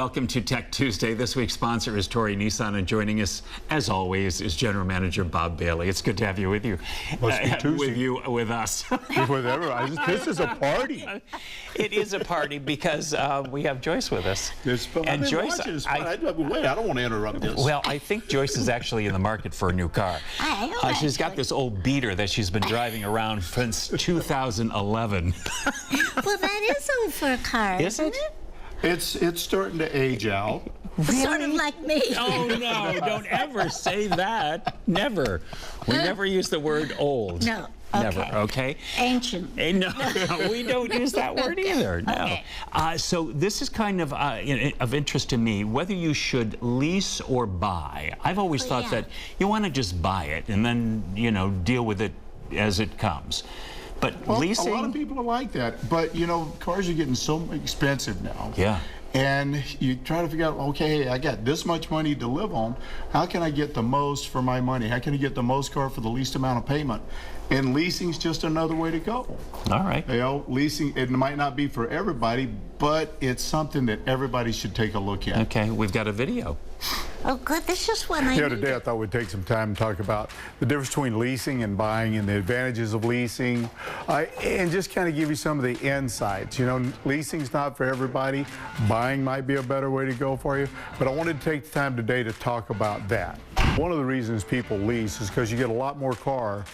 welcome to Tech Tuesday. This week's sponsor is Torrey Nissan, and joining us, as always, is General Manager Bob Bailey. It's good to have you with you. With us. Whatever. This is a party. It is a party because we have Joyce with us. And Joyce, wait, I don't want to interrupt this. Well, I think Joyce is actually in the market for a new car. She's got this old beater that she's been driving around since 2011. Well, that is old for a car, isn't it? It's starting to age out. Really? Sort of like me. Oh, no, don't ever say that. Never. We never use the word old. No. Never, okay? Ancient. No, we don't use that word either, no. Okay. So this is kind of interest to me, whether you should lease or buy. I've always thought that you want to just buy it and then, you know, deal with it as it comes. But leasing... A lot of people are like that, but, you know, cars are getting so expensive now. Yeah. And you try to figure out, okay, I got this much money to live on. How can I get the most for my money? How can I get the most car for the least amount of payment? And leasing's just another way to go. All right. You know, leasing, it might not be for everybody, but it's something that everybody should take a look at. Okay, we've got a video. Oh, good. This is one I Today I thought we'd take some time and talk about the difference between leasing and buying and the advantages of leasing, and just kind of give you some of the insights. You know, leasing's not for everybody. Buying might be a better way to go for you, but I wanted to take the time today to talk about that. One of the reasons people lease is because you get a lot more car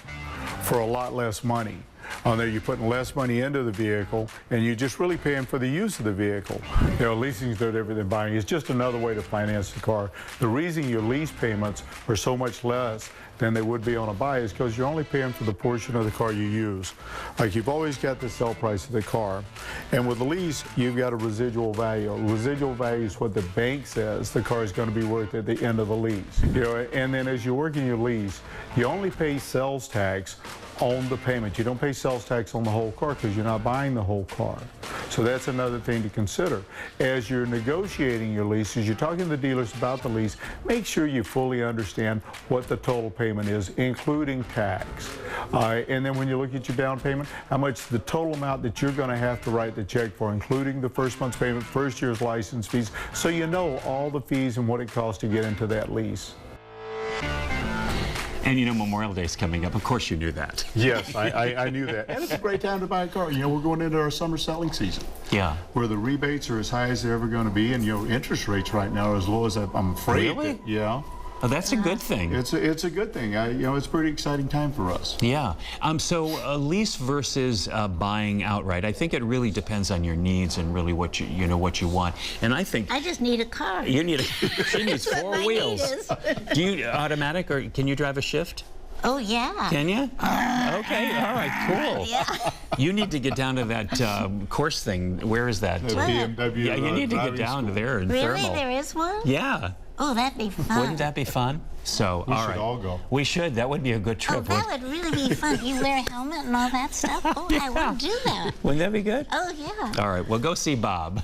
for a lot less money. On there, you're putting less money into the vehicle, and you're just really paying for the use of the vehicle. You know, leasing's no different than buying. It's just another way to finance the car. The reason your lease payments are so much less than they would be on a buy is because you're only paying for the portion of the car you use. Like, you've always got the sell price of the car. And with the lease, you've got a residual value. Residual value is what the bank says the car is going to be worth at the end of the lease. You know, and then as you're working your lease, you only pay sales tax on the payment. You don't pay sales tax on the whole car because you're not buying the whole car. So that's another thing to consider. As you're negotiating your lease, as you're talking to the dealers about the lease, make sure you fully understand what the total payment is, including tax. And then when you look at your down payment, how much the total amount that you're going to have to write the check for, including the first month's payment, first year's license fees, so you know all the fees and what it costs to get into that lease. And you know Memorial Day's coming up. Of course you knew that. Yes, I knew that. And it's a great time to buy a car. You know, we're going into our summer selling season. Yeah. Where the rebates are as high as they're ever going to be, and, you know, interest rates right now are as low as I'm afraid. Really? Yeah. Oh, that's a good thing. It's a good thing. You know, it's a pretty exciting time for us. Yeah. So lease versus buying outright. I think it really depends on your needs and really what you want. And I think I just need a car. You need she needs four wheels. Do you automatic or can you drive a shift? Oh, yeah. Can you? Okay, all right, cool. Yeah. You need to get down to that course thing. Where is that? The BMW. Yeah, you need to get down to there in Really? Thermal. There is one? Yeah. Oh, that'd be fun. Wouldn't that be fun? So, we all should right. all go. We should. That would be a good Oh, trip. that would really be fun. You wear a helmet and all that stuff? Oh, I would do that. Wouldn't that be good? Oh, yeah. All right, well, go see Bob.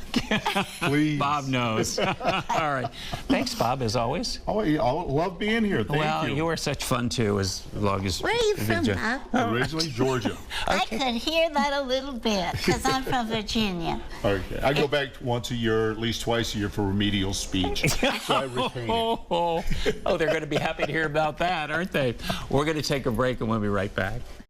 Please. Bob knows. All right. Thanks, Bob, as always. Oh, I love being here. Thank you. You were such fun, too, as long as... Where are you from, Bob? Originally, Georgia. I could hear that a little bit, because I'm from Virginia. Okay. I go back once a year, at least twice a year, for remedial speech. So I retain it. Oh, they're going to be happy to hear about that, aren't they? We're going to take a break, and we'll be right back.